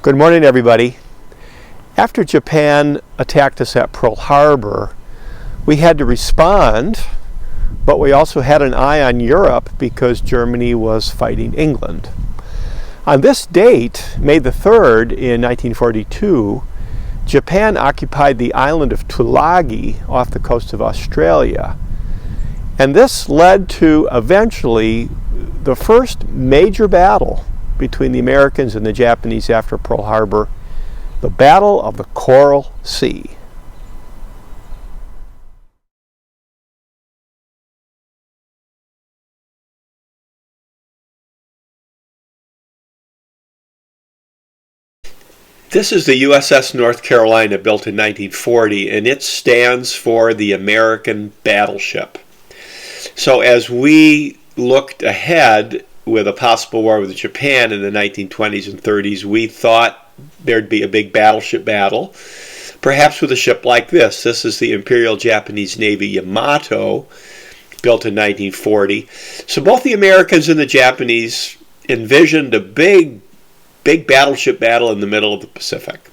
Good morning, everybody. After Japan attacked us at Pearl Harbor, we had to respond, but we also had an eye on Europe because Germany was fighting England. On this date, May the 3rd in 1942, Japan occupied the island of Tulagi off the coast of Australia. And this led to eventually the first major battle between the Americans and the Japanese after Pearl Harbor, the Battle of the Coral Sea. This is the USS North Carolina, built in 1940, and it stands for the American battleship. So as we looked ahead with a possible war with Japan in the 1920s and 30s, we thought there'd be a big battleship battle, perhaps with a ship like this. This is the Imperial Japanese Navy Yamato, built in 1940. So both the Americans and the Japanese envisioned a big battleship battle in the middle of the Pacific.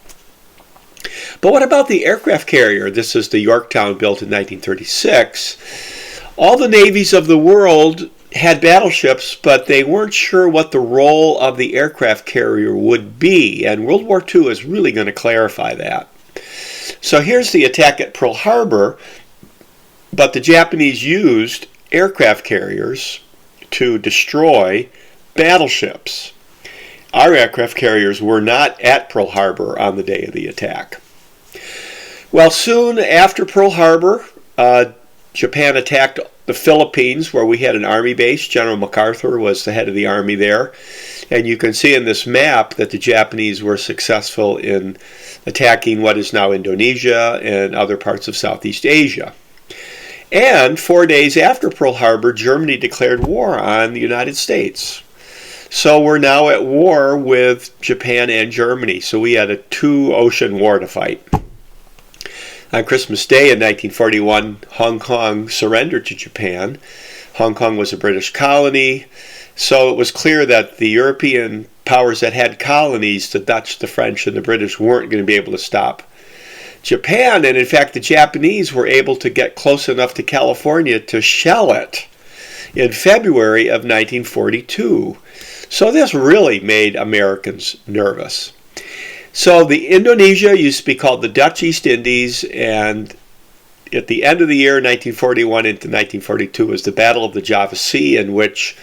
But what about the aircraft carrier? This is the Yorktown, built in 1936. All the navies of the world had battleships, but they weren't sure what the role of the aircraft carrier would be, and World War II is really going to clarify that. So here's the attack at Pearl Harbor, but the Japanese used aircraft carriers to destroy battleships. Our aircraft carriers were not at Pearl Harbor on the day of the attack. Well, soon after Pearl Harbor, Japan attacked the Philippines, where we had an army base. General MacArthur was the head of the army there. And you can see in this map that the Japanese were successful in attacking what is now Indonesia and other parts of Southeast Asia. And 4 days after Pearl Harbor, Germany declared war on the United States. So we're now at war with Japan and Germany. So we had a two-ocean war to fight. On Christmas Day in 1941, Hong Kong surrendered to Japan. Hong Kong was a British colony, so it was clear that the European powers that had colonies, the Dutch, the French, and the British, weren't going to be able to stop Japan. And in fact, the Japanese were able to get close enough to California to shell it in February of 1942. So this really made Americans nervous. So the Indonesia used to be called the Dutch East Indies, and at the end of the year, 1941 into 1942, was the Battle of the Java Sea, in which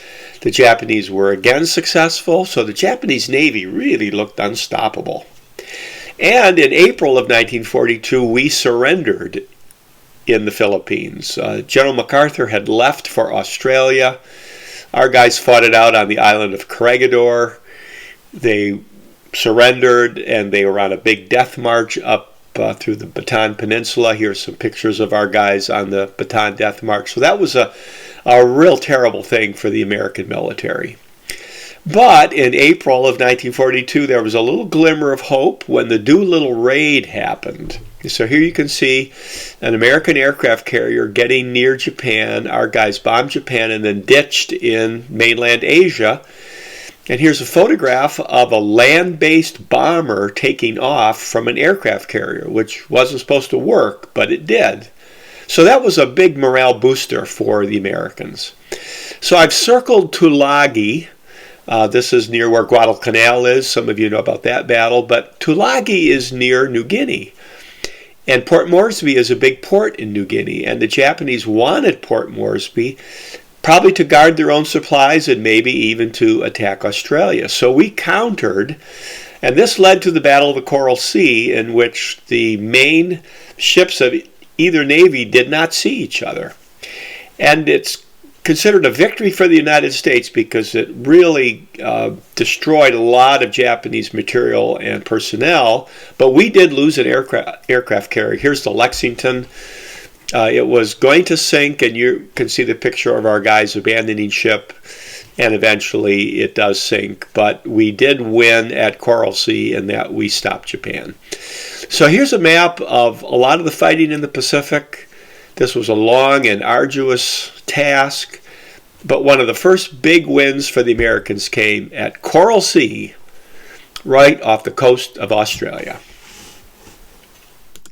the Japanese were again successful. So the Japanese Navy really looked unstoppable. And in April of 1942, we surrendered in the Philippines. General MacArthur had left for Australia. Our guys fought it out on the island of Corregidor. They surrendered, and they were on a big death march up through the Bataan Peninsula. Here's some pictures of our guys on the Bataan Death March. So that was a real terrible thing for the American military. But in April of 1942, there was a little glimmer of hope when the Doolittle Raid happened. So here you can see an American aircraft carrier getting near Japan. Our guys bombed Japan and then ditched in mainland Asia. And here's a photograph of a land-based bomber taking off from an aircraft carrier, which wasn't supposed to work, but it did. So that was a big morale booster for the Americans. So I've circled Tulagi. This is near where Guadalcanal is. Some of you know about that battle. But Tulagi is near New Guinea. And Port Moresby is a big port in New Guinea. And the Japanese wanted Port Moresby probably to guard their own supplies and maybe even to attack Australia. So we countered, and this led to the Battle of the Coral Sea, in which the main ships of either navy did not see each other. And it's considered a victory for the United States because it really destroyed a lot of Japanese material and personnel, but we did lose an aircraft carrier. Here's the Lexington. It was going to sink, and you can see the picture of our guys abandoning ship, and eventually it does sink. But we did win at Coral Sea in that we stopped Japan. So here's a map of a lot of the fighting in the Pacific. This was a long and arduous task, but one of the first big wins for the Americans came at Coral Sea right off the coast of Australia.